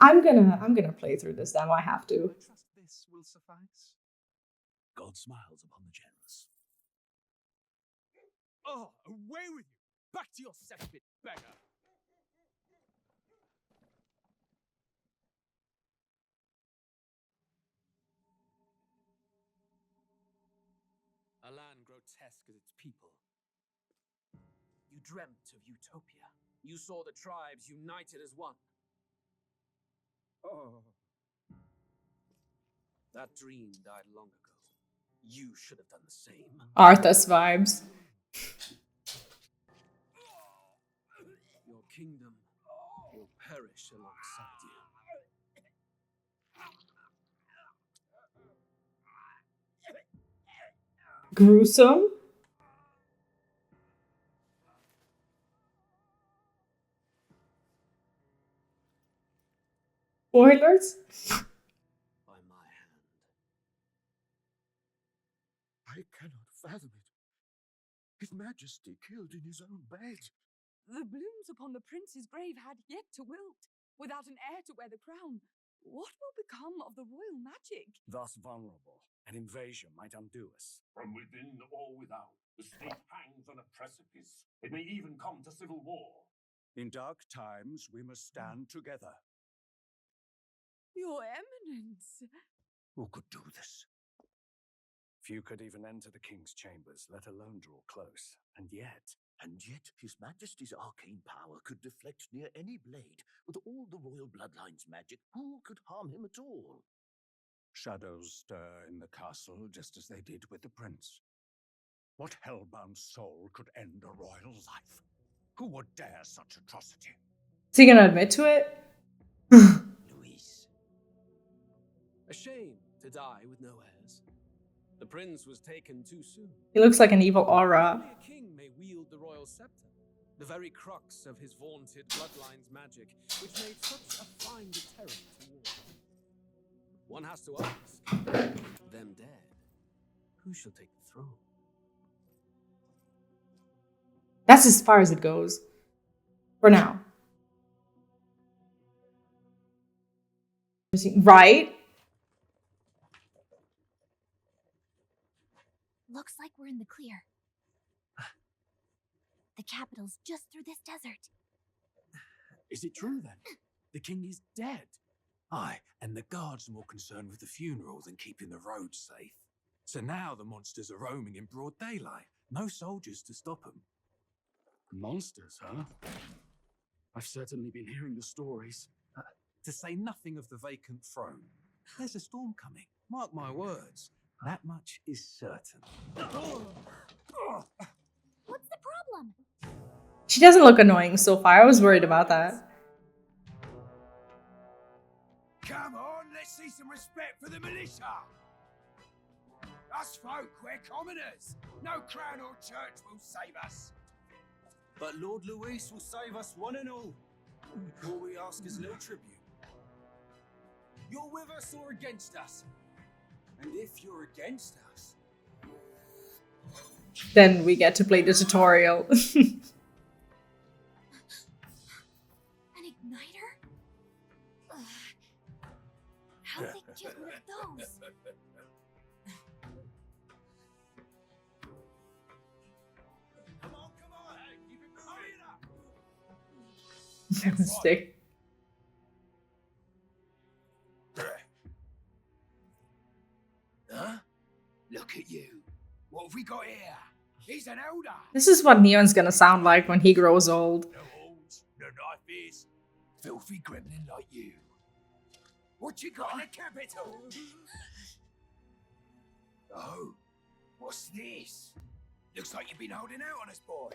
I'm gonna play through this demo. I have to. I trust this will suffice. God smiles upon the generous. Oh, away with you! Back to your cesspit, beggar! A land grotesque as its people. You dreamt of utopia. You saw the tribes united as one. Oh. That dream died long ago. You should have done the same. Arthas vibes. Your kingdom will perish alongside you. Gruesome. Spoilers. By my hand. I cannot fathom it. His Majesty killed in his own bed. The blooms upon the prince's grave had yet to wilt. Without an heir to wear the crown, what will become of the royal magic? Thus vulnerable, an invasion might undo us. From within or without, the state hangs on a precipice. It may even come to civil war. In dark times, we must stand together. Your Eminence! Who could do this? Few could even enter the king's chambers, let alone draw close. And yet, His Majesty's arcane power could deflect near any blade. With all the royal bloodline's magic, who could harm him at all? Shadows stir in the castle just as they did with the prince. What hellbound soul could end a royal life? Who would dare such atrocity? Is he gonna admit to it? Luis. A shame to die with no heirs. The prince was taken too soon. He looks like an evil aura. Only a king may wield the royal scepter, the very crux of his vaunted bloodline's magic, which made such a fine deterrent to war. One has to ask, them dead, who shall take the throne? That's as far as it goes. For now. Right? Looks like we're in the clear. The capital's just through this desert. Is it true then? The king is dead? Aye, and the guards are more concerned with the funeral than keeping the roads safe. So now the monsters are roaming in broad daylight. No soldiers to stop them. Monsters, huh? I've certainly been hearing the stories. To say nothing of the vacant throne. There's a storm coming. Mark my words. That much is certain. What's the problem? She doesn't look annoying so far. I was worried about that. Come on, let's see some respect for the militia. Us folk, we're commoners. No crown or church will save us. But Lord Luis will save us one and all. All we ask is little tribute. You're with us or against us? And if you're against us... Then we get to play the tutorial. An igniter? How'd they get rid of those? Come on, keep it hurrying up. Stick. Huh? Look at you. What have we got here? He's an elder. This is what Neon's gonna sound like when he grows old. No holds, no knife is. Filthy gremlin like you. What you got in the capital? Oh, what's this? Looks like you've been holding out on us, boy.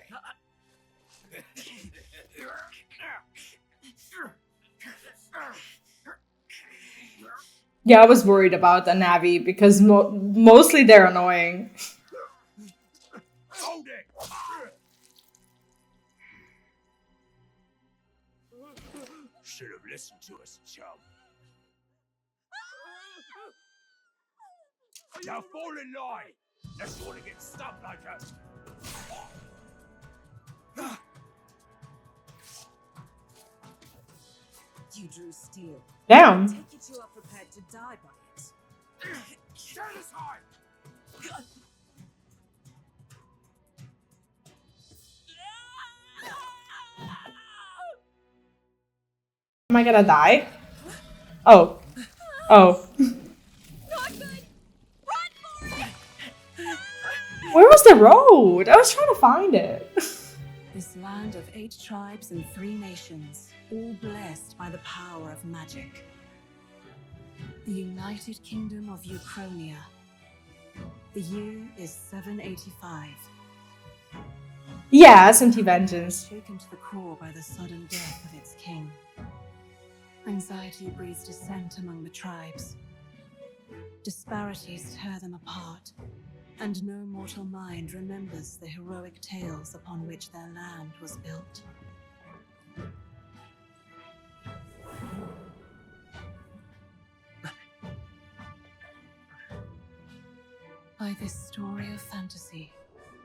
Yeah, I was worried about the Navi because mostly they're annoying. Hold it! Should have listened to us, chum. Now fall in line. Let's want to get stuck like us. you drew steel. Damn. Take it you are prepared to die by it. Stand aside! Am I gonna die? Oh. Oh. Not good! Run for it! Where was the road? I was trying to find it. This land of 8 tribes and 3 nations, all blessed by the power of magic. The United Kingdom of Uchronia. The year is 785. Yeah, SMT Vengeance. Shaken to the core by the sudden death of its king. Anxiety breeds dissent among the tribes. Disparities tear them apart, and no mortal mind remembers the heroic tales upon which their land was built. By this story of fantasy,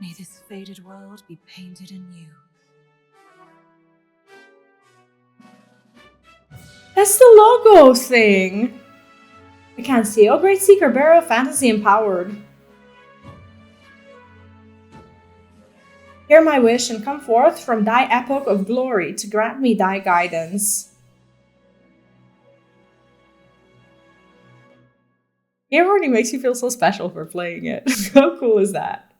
may this faded world be painted anew. That's the logo thing. I can't see. Oh, great seeker, bearer of fantasy empowered. Hear my wish and come forth from thy epoch of glory to grant me thy guidance. Game already makes you feel so special for playing it. How cool is that?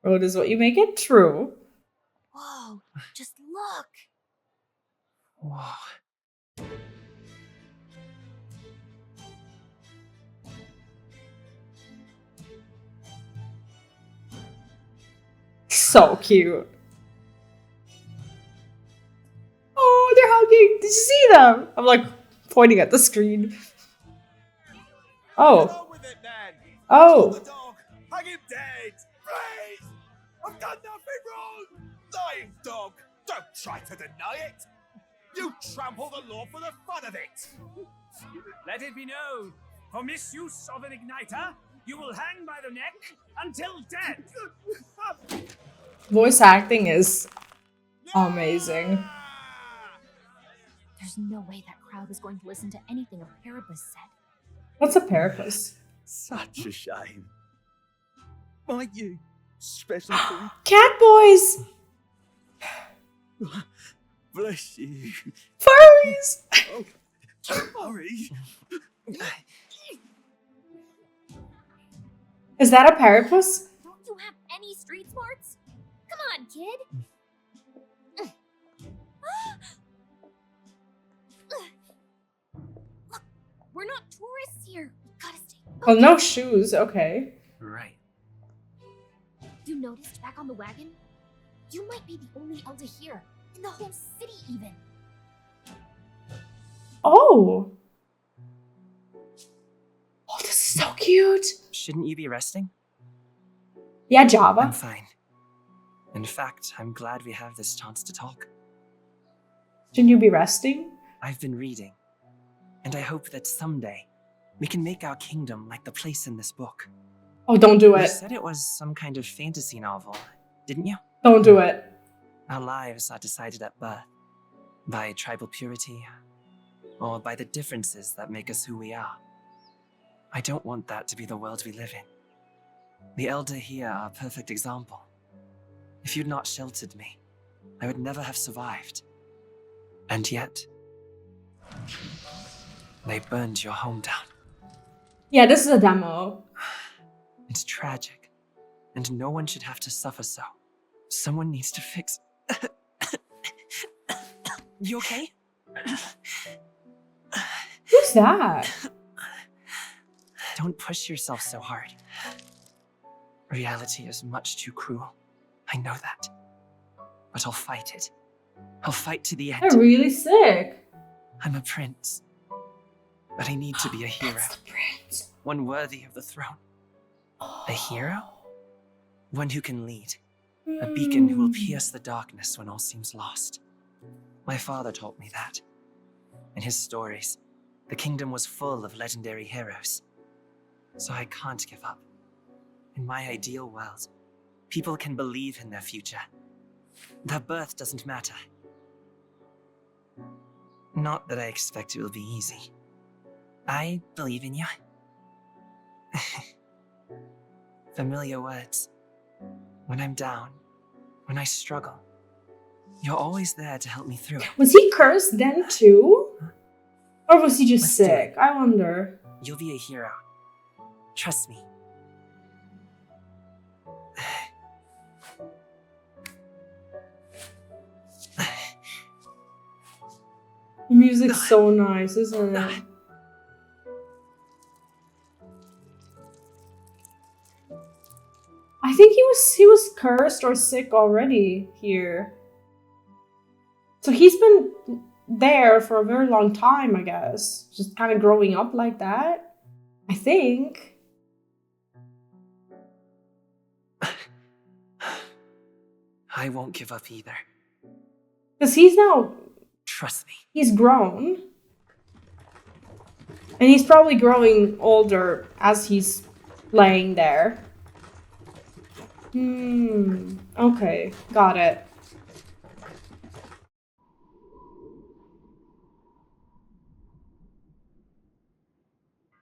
Road is what you make it true. Whoa, just look! Whoa. So cute. Oh, they're hugging. Did you see them? I'm like pointing at the screen. Oh. Get on with it, then. Oh. Kill the dog. Hang him dead. Please. I've done nothing wrong. Lying dog. Don't try to deny it. You trample the law for the fun of it. Let it be known, for misuse of an igniter, you will hang by the neck until death. Voice acting is amazing. There's no way that crowd was going to listen to anything a Paribus said. What's a parapus? Such a shame. Might you, special thing? Cat boys! Bless you. Furries! Oh, sorry. Is that a parapus? Don't you have any street smarts? Come on, kid! Look, we're not tourists here. We gotta stay Oh, no shoes. Okay. Right. You noticed back on the wagon? You might be the only elder here, in the whole city even. Oh. Oh, this is so cute. Shouldn't you be resting? Yeah, I'm Java. fine. In fact, I'm glad we have this chance to talk. Shouldn't you be resting? I've been reading, and I hope that someday we can make our kingdom like the place in this book. Oh, don't do You it. said it was some kind of fantasy novel, didn't you? Don't do it. Our lives are decided at birth, by tribal purity, or by the differences that make us who we are. I don't want that to be the world we live in. The Elder here are a perfect example. If you'd not sheltered me, I would never have survived. And yet, they burned your home down. Yeah, this is a demo. It's tragic, and no one should have to suffer so. Someone needs to fix... You okay? Who's that? Don't push yourself so hard. Reality is much too cruel. I know that. But I'll fight it. I'll fight to the end. They're really sick. I'm a prince. But I need to be a hero. That's the prince. One worthy of the throne. A hero? One who can lead. A beacon who will pierce the darkness when all seems lost. My father taught me that. In his stories, the kingdom was full of legendary heroes. So I can't give up. In my ideal world, people can believe in their future. Their birth doesn't matter. Not that I expect it will be easy. I believe in you. Familiar words. When I'm down, when I struggle, you're always there to help me through. Was he cursed then too? Or was he just Let's do sick? it. I wonder. You'll be a hero. Trust me. The music's so nice, isn't it? I think he was cursed or sick already here. So he's been there for a very long time, I guess. Just kind of growing up like that. I think. I won't give up either. Because he's now... Trust me. He's grown. And he's probably growing older as he's laying there. Okay. Got it.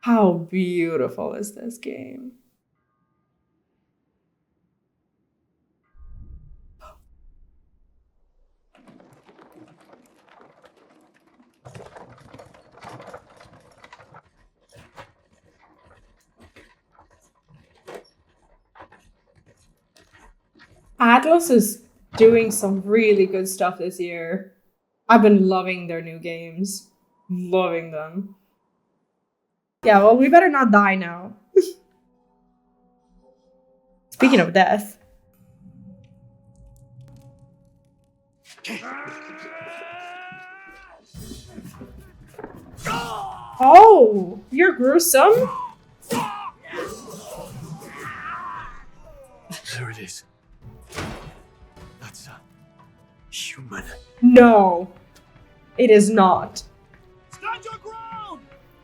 How beautiful is this game? Atlus is doing some really good stuff this year. I've been loving their new games. Loving them. Yeah, well, we better not die now. Speaking of death. Oh, you're gruesome. There it is. That's a human. No, it is not. Stand your ground!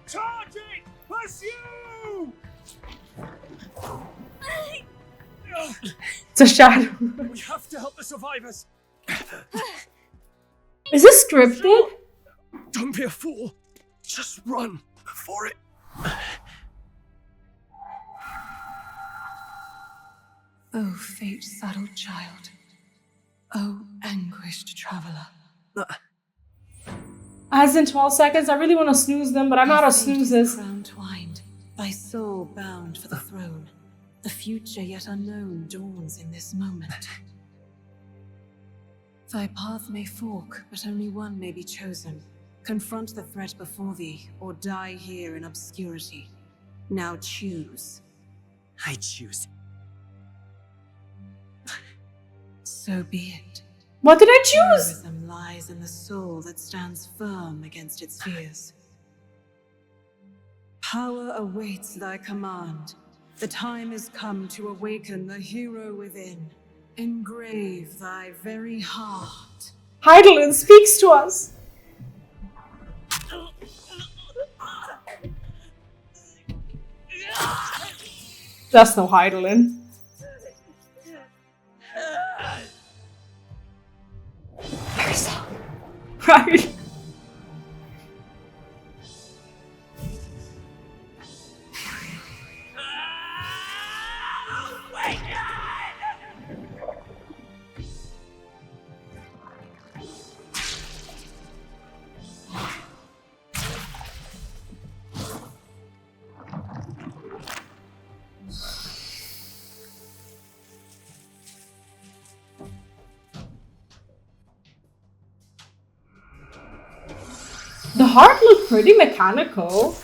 Charging! Pursue! It's a shadow. We have to help the survivors. Is this scripted? Don't be a fool. Just run for it. Oh, fate-saddled child. Oh, anguished traveler. As in 12 seconds, I really want to snooze them, but I'm out of snoozes. Crown twined, thy soul bound for the throne. The future yet unknown dawns in this moment. Thy path may fork, but only one may be chosen. Confront the threat before thee, or die here in obscurity. Now choose. I choose. So be it. What did I choose? Heroism lies in the soul that stands firm against its fears. Power awaits thy command. The time is come to awaken the hero within. Engrave thy very heart. Heidelin speaks to us. That's no Heidelin. Right. The heart looked pretty mechanical.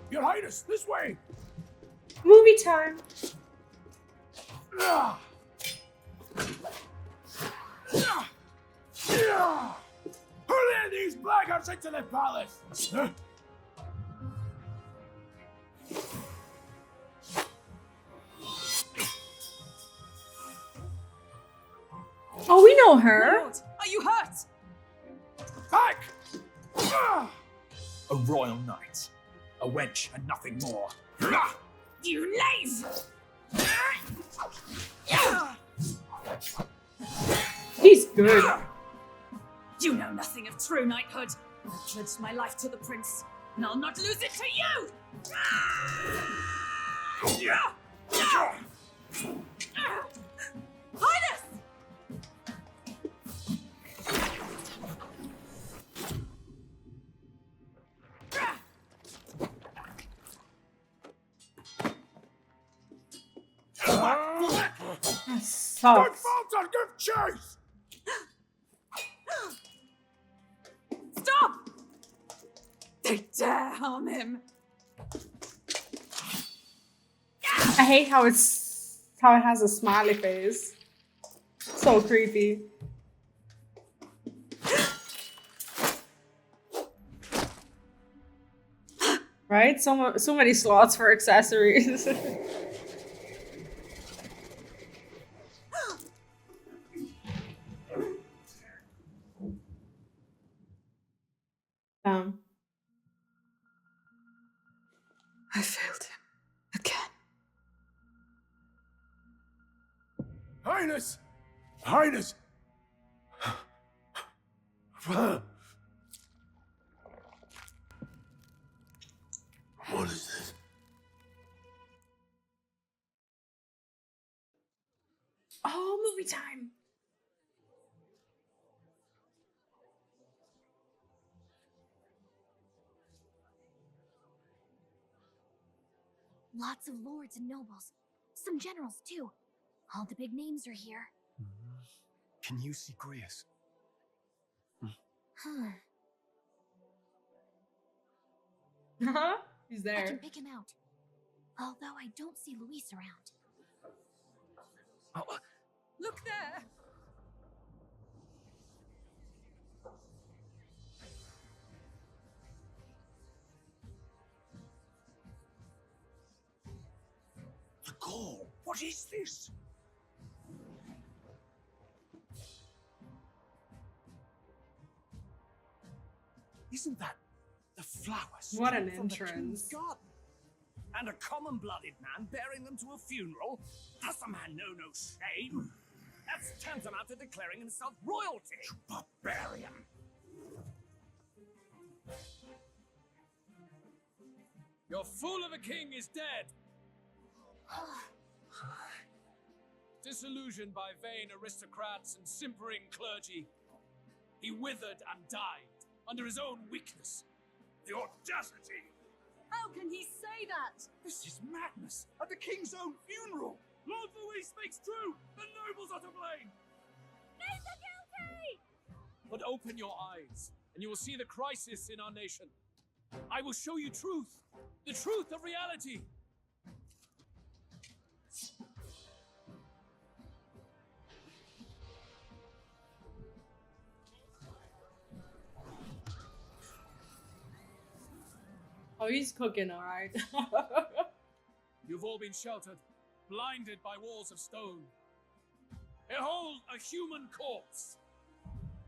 Your Highness, this way! Movie time. Hurry these blackguards into the palace! Oh, we know her. Lord, are you hurt? Back! A royal knight. A wench and nothing more. You laze! He's good. You know nothing of true knighthood. I've pledged my life to the prince, and I'll not lose it to you! Highness! That sucks. Fountain, give chase! Stop! They dare harm him. I hate how it has a smiley face. So creepy. Right? So many slots for accessories. I failed him. Again. Highness! Highness! What is this? Oh, movie time. Lots of lords and nobles. Some generals, too. All the big names are here. Can you see Grius? He's I can there. pick him out. Although I don't see Luis around. Oh, Look there! the gall! What is this? Isn't that the flowers? What an from the king's entrance. garden? And a common-blooded man bearing them to a funeral? Does the man know no shame? That's tantamount to declaring himself royalty. You barbarian! Your fool of a king is dead. Disillusioned by vain aristocrats and simpering clergy, he withered and died under his own weakness. The audacity! How can he say that? This is madness! At the king's own funeral! Lord Louis speaks true! The nobles are to blame! He's the guilty! But open your eyes, and you will see the crisis in our nation. I will show you truth, the truth of reality. Oh, he's cooking, all right. You've all been sheltered, blinded by walls of stone. Behold a human corpse.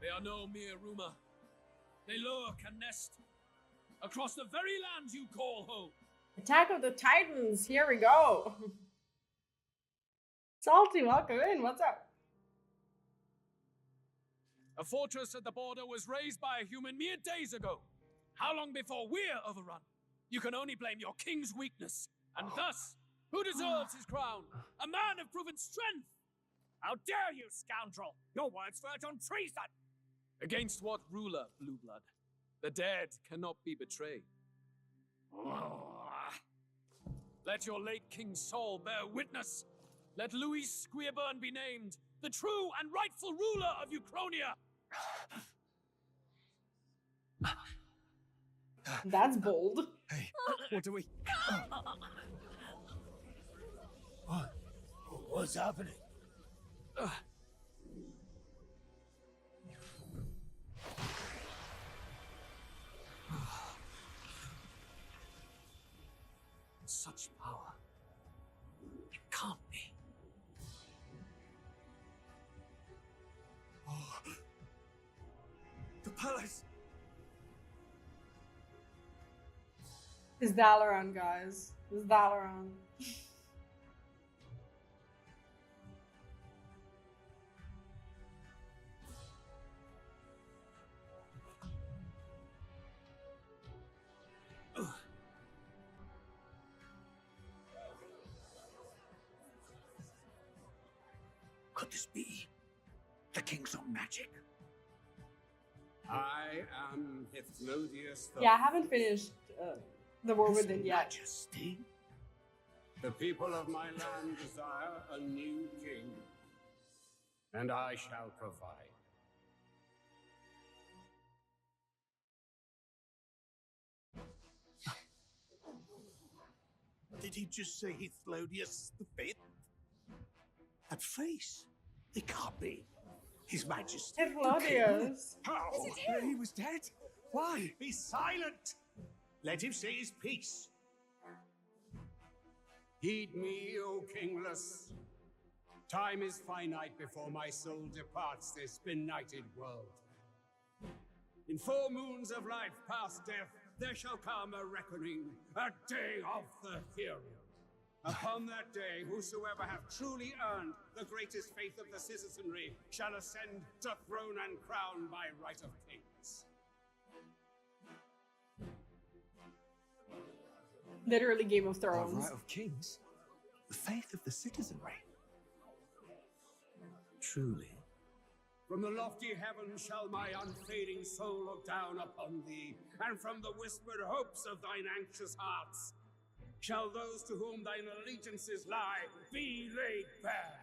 They are no mere rumor. They lurk and nest across the very land you call home. Attack of the Titans. Here we go. Salty, welcome in. What's up? A fortress at the border was raised by a human mere days ago. How long before we're overrun? You can only blame your king's weakness. And thus, who deserves his crown? A man of proven strength! How dare you, scoundrel! Your words verge on treason! Against what ruler, Blue Blood? The dead cannot be betrayed. Let your late king's soul bear witness. Let Louis Squeerburn be named the true and rightful ruler of Uchronia. That's bold. Hey, what do we... What's happening? Such power. It can't be. Oh. The palace! It's Dalaran, guys. It's Dalaran. Could this be the king's own magic? I am Hypnodius the Yeah, I haven't finished the war His with it yet. Majesty? The people of my land desire a new king, and I shall provide. Did he just say Hypnodius the Fifth? That face. It can't be. His Majesty. Hypnodius. How? He was dead? Why? Be silent! Let him say his piece. Heed me, O kingless. Time is finite before my soul departs this benighted world. In 4 moons of life past death, there shall come a reckoning, a day of the hero. Upon that day, whosoever have truly earned the greatest faith of the citizenry shall ascend to throne and crown by right of kings. Literally Game of The Thrones. right of kings? The faith of the citizenry? Truly. From the lofty heavens shall my unfading soul look down upon thee, and from the whispered hopes of thine anxious hearts shall those to whom thine allegiances lie be laid bare.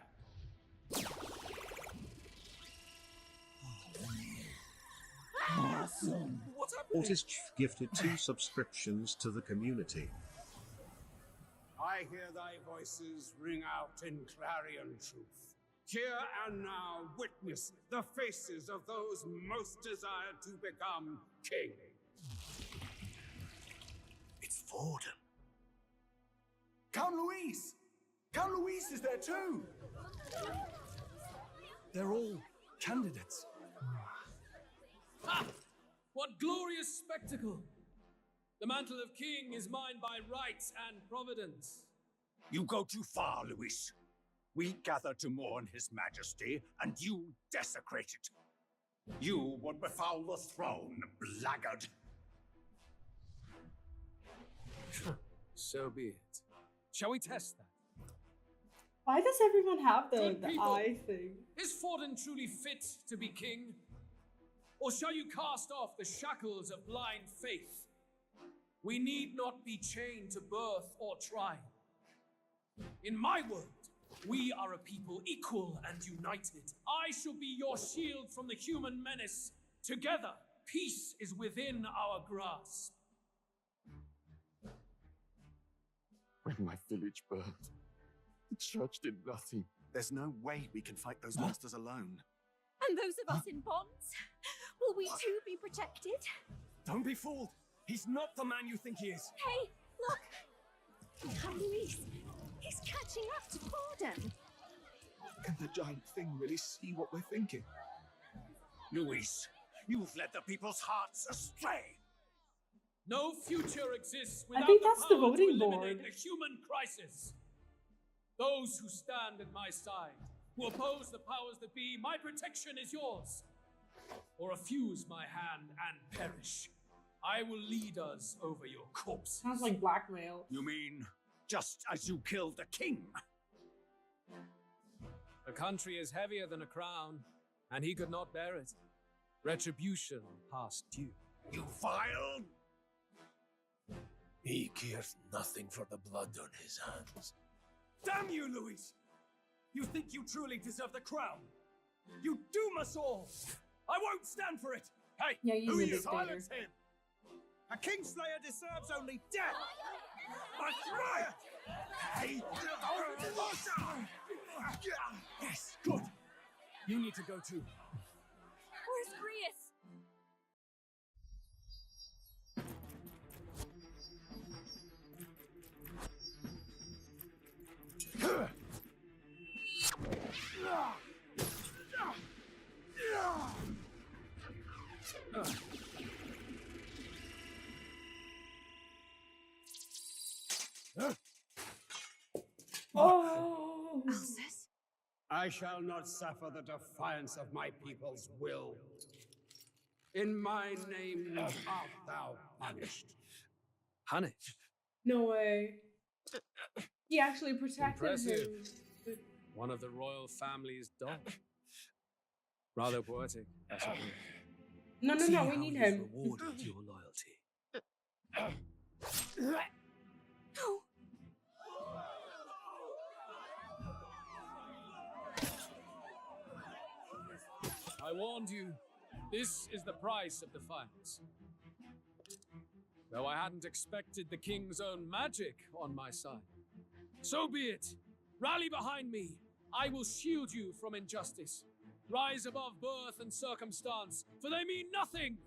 Awesome. What's happening? Autist gifted 2 subscriptions to the community. I hear thy voices ring out in clarion truth. Here and now witness the faces of those most desired to become king. It's Forden. Count Louise! Count Louise is there too! They're all candidates. Ha! What glorious spectacle! The mantle of king is mine by right and providence. You go too far, Louis. We gather to mourn his majesty, and you desecrate it. You would befoul the throne, blackguard. So be it. Shall we test that? Why does everyone have the Good people. eye thing? Is Forden truly fit to be king? Or shall you cast off the shackles of blind faith? We need not be chained to birth or trial. In my world, we are a people equal and united. I shall be your shield from the human menace. Together, peace is within our grasp. When my village burned, the church did nothing. There's no way we can fight those monsters alone. And those of us in bonds? Will we too be protected? Don't be fooled. He's not the man you think he is. Hey, look! Count Louise, he's catching up to Forden. Can the giant thing really see what we're thinking? Luis, you've led the people's hearts astray. No future exists without think the that's the power voting to eliminate board. the human crisis. Those who stand at my side, who oppose the powers that be, my protection is yours. Or refuse my hand and perish. I will lead us over your corpses. Sounds like blackmail. You mean just as you killed the king? The country is heavier than a crown, and he could not bear it. Retribution past due. You vile! He cares nothing for the blood on his hands. Damn you, Luis! You think you truly deserve the crown? You doom us all! I won't stand for it! Hey, Yeah, he's who a are you? dictator. Silence him! A Kingslayer deserves only death! That's right! Hey! Yes, good! You need to go too. Where's Grius? Oh! Alsus? I shall not suffer the defiance of my people's will. In my name art thou punished. Punished? No way. He actually protected Impressive. him. One of the royal family's dog. Rather poetic, I suppose. No, See we how need he's him. rewarded your loyalty. No. I warned you. This is the price of defiance. Though I hadn't expected the king's own magic on my side. So be it. Rally behind me. I will shield you from injustice. Rise above birth and circumstance, for they mean nothing.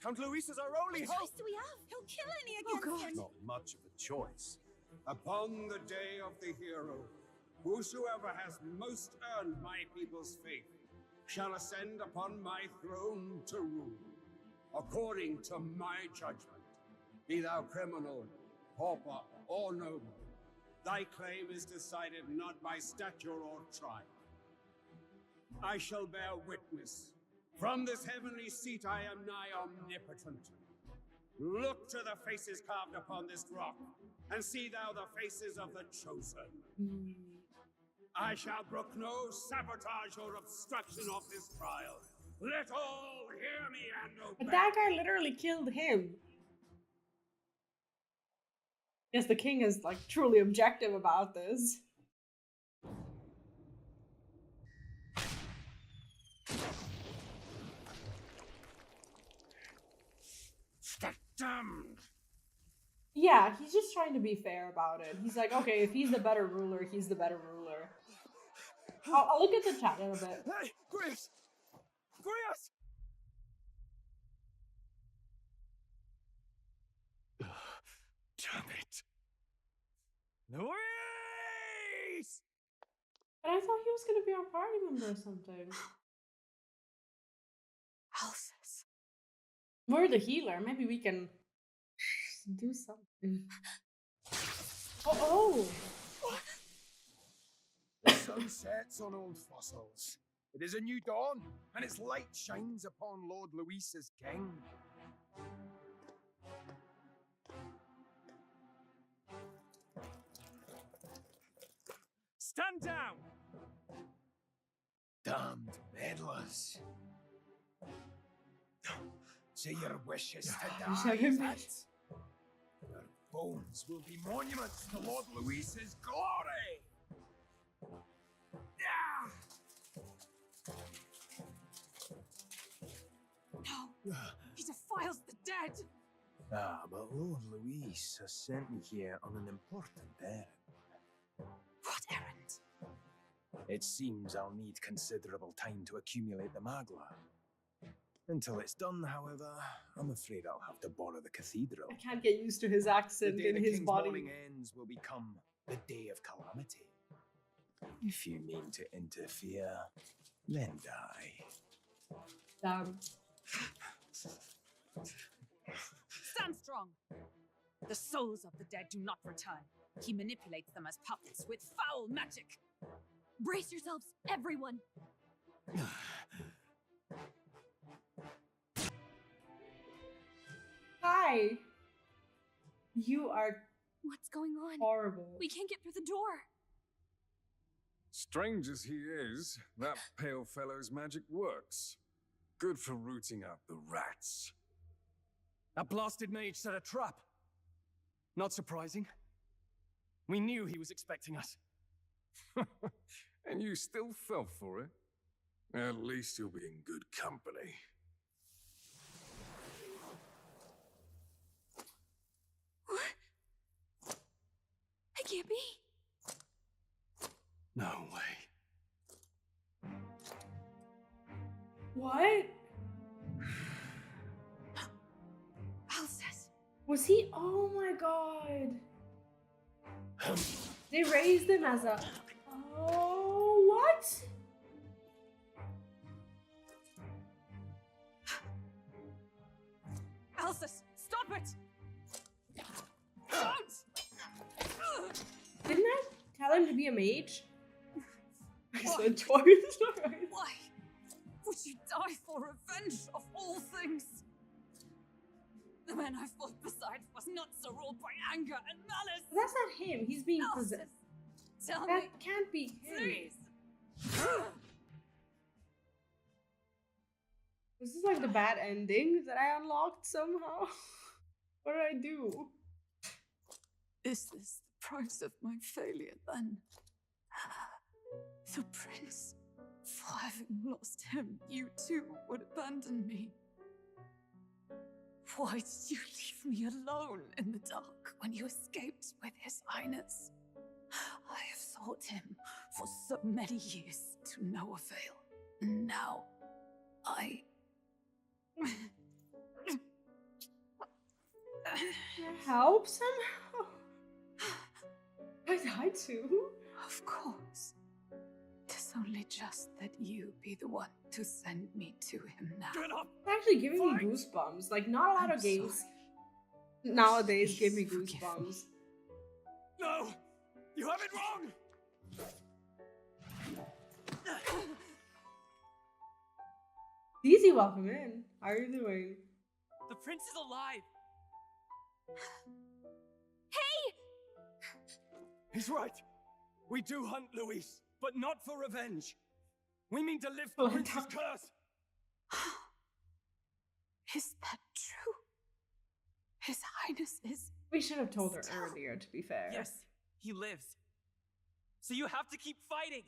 Count Luis is our only What hope. choice do we have? He'll kill any against him. Not much of a choice. Upon the day of the hero, whosoever has most earned my people's faith shall ascend upon my throne to rule, according to my judgment. Be thou criminal, pauper, or noble, thy claim is decided not by stature or tribe. I shall bear witness. From this heavenly seat I am nigh omnipotent. Look to the faces carved upon this rock, and see thou the faces of the chosen. I shall brook no sabotage or obstruction of this trial. Let all hear me and obey. But that guy literally killed him. Yes, the king is like truly objective about this. Damned. Yeah, he's just trying to be fair about it. He's like, okay, if he's the better ruler, he's the better ruler. I'll look at the chat in a bit. Hey, Grace! Grace! Damn it. Luis! But I thought he was gonna be our party member or something. Alphys. We're the healer. Maybe we can do something. Oh! The sun sets on old fossils. It is a new dawn, and its light shines upon Lord Luis as king. Stand down! Damned meddlers. Say your wishes to Wish I die, could is be- it? Your bones will be monuments to Lord Luis's glory! No. He defiles the dead. Ah, but Lord Luis has sent me here on an important errand. What errand? It seems I'll need considerable time to accumulate the magla. Until it's done, however, I'm afraid I'll have to borrow the cathedral. I can't get used to his The accent day in the his king's body. morning ends will become the day of calamity. If you mean to interfere, then die. Damn. Stand strong! The souls of the dead do not return. He manipulates them as puppets with foul magic. Brace yourselves, everyone! Hi! You are What's going on? horrible. We can't get through the door. Strange as he is, that pale fellow's magic works. Good for rooting out the rats. That blasted mage set a trap. Not surprising. We knew he was expecting us. And you still fell for it? At least you'll be in good company. What? It can't be. No way. What? Alphys. Was he? Oh my god. They raised him as a. Oh, what? Alphys, stop it! Don't! Didn't I tell him to be a mage? I said twice. Why would you die for revenge of all things? The man I fought beside was not so ruled by anger and malice. That's not him. He's being Alphys, possessed. Tell me. That can't be him. Please. This is like the bad ending that I unlocked somehow. What did I do? Is this the price of my failure then? The prince. For having lost him, you too would abandon me. Why did you leave me alone in the dark when you escaped with his highness? I have sought him for so many years to no avail. And now, I... Help somehow? I died too? Of course. Tis only just that you be the one to send me to him now. It's actually giving me goosebumps. Like, not a lot of games nowadays give me goosebumps. No! You have it wrong! Easy, welcome in. How are you doing? The prince is alive! He's right. We do hunt Luis, but not for revenge. We mean to lift the prince's curse. Is that true? His highness is... We should have told her earlier, to be fair. Yes, he lives. So you have to keep fighting.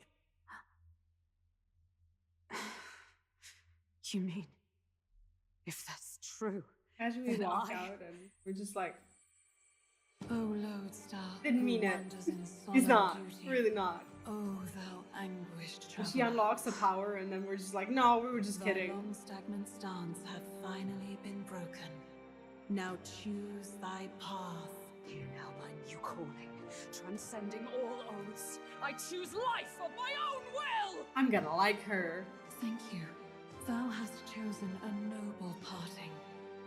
You mean, if that's true, As we then walk I- out and we're just like, O lodestar, didn't who mean it. wanders in He's solemn not. duty, Really not. Oh, thou anguished And traveler. she unlocks the power and then we're just like, no, we were just Thy kidding. long stagnant stance hath finally been broken. Now choose thy path. Hear now my new calling, transcending all oaths. I choose life of my own will! I'm gonna like her. Thank you. Thou hast chosen a noble parting.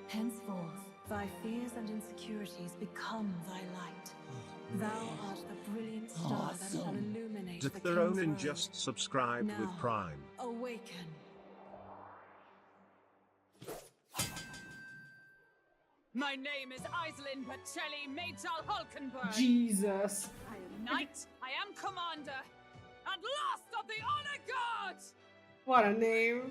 Henceforth, thy fears and insecurities become thy light. Thou art the brilliant star that shall illuminate the Throne king's and road. just subscribed with Now, Prime. Awaken. My name is Iselin Pacelli Majal Hulkenberg. Jesus. I am knight, I am commander, and last of the honor guard! What a name.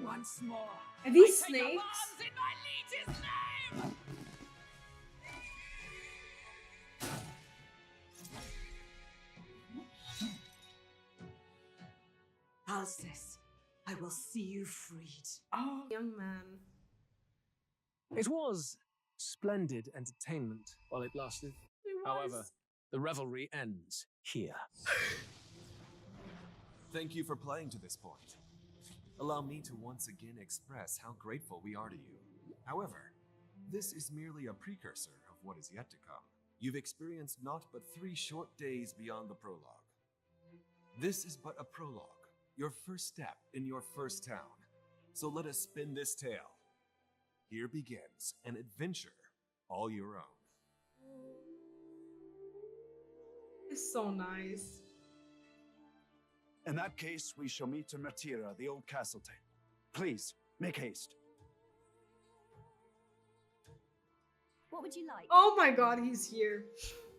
Once more. Are these I take up snakes? arms in my liege's name! Alcis, I will see you freed. Oh, young man. It was splendid entertainment while it lasted. However, the revelry ends here. Thank you for playing to this point. Allow me to once again express how grateful we are to you. However, this is merely a precursor of what is yet to come. You've experienced naught but 3 short days beyond the prologue. This is but a prologue, your first step in your first town. So let us spin this tale. Here begins an adventure all your own. It's so nice. In that case, we shall meet in Matira, the old castle town. Please, make haste. What would you like? Oh my god, he's here.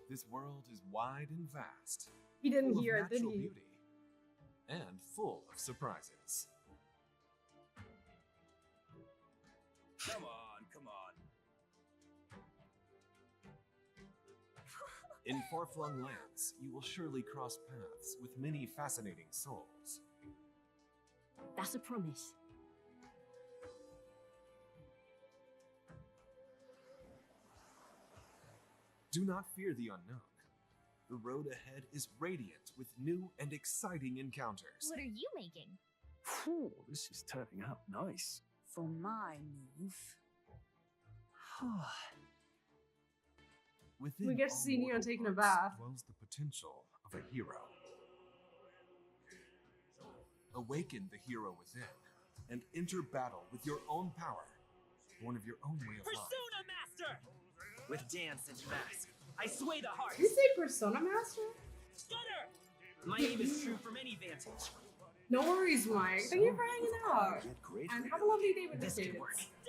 This world is wide and vast. He didn't full of hear it, did natural he? beauty, and full of surprises. Come on, come on. In far-flung lands, you will surely cross paths with many fascinating souls. That's a promise. Do not fear the unknown. The road ahead is radiant with new and exciting encounters. What are you making? Phew, this is turning out nice. For my move. Within We get to all see Neon mortal taking a hearts bath. dwells the potential of a hero. Awaken the hero within and enter battle with your own power, born of your own way of life. Persona Master! With dance and mask, I sway the hearts. Did you say Persona Master? Stutter! My aim is true from any vantage. No worries, Mike. Thank you for hanging out. And have a lovely day with the kids.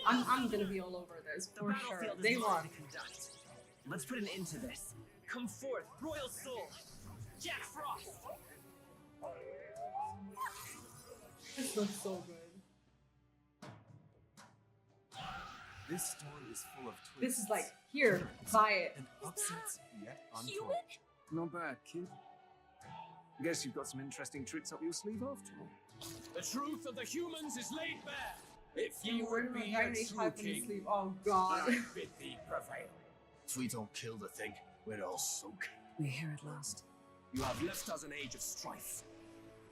I'm gonna be all over this The for sure. battlefield Day is one. to conduct. Let's put an end to this. Come forth, Royal Soul! Jack Frost! This looks so good. This story is full of twists. This is like, here, buy it. And upsets yet untold. Human? Not bad, kid. Guess you've got some interesting tricks up your sleeve after all. The truth of the humans is laid bare. If You ye were would be a very true hype in king, sleep. Oh god. I bid thee prevail. If we don't kill the thing, we're all sunk. We're here at last. You have left us an age of strife.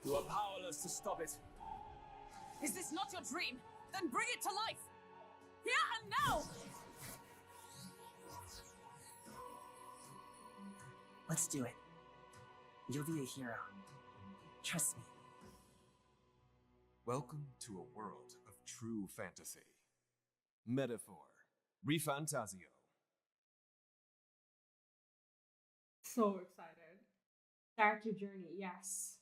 You are powerless to stop it. Is this not your dream? Then bring it to life! Here and now! Let's do it. You'll be a hero. Trust me. Welcome to a world of true fantasy. Metaphor. Refantazio. So excited. Start your journey, yes.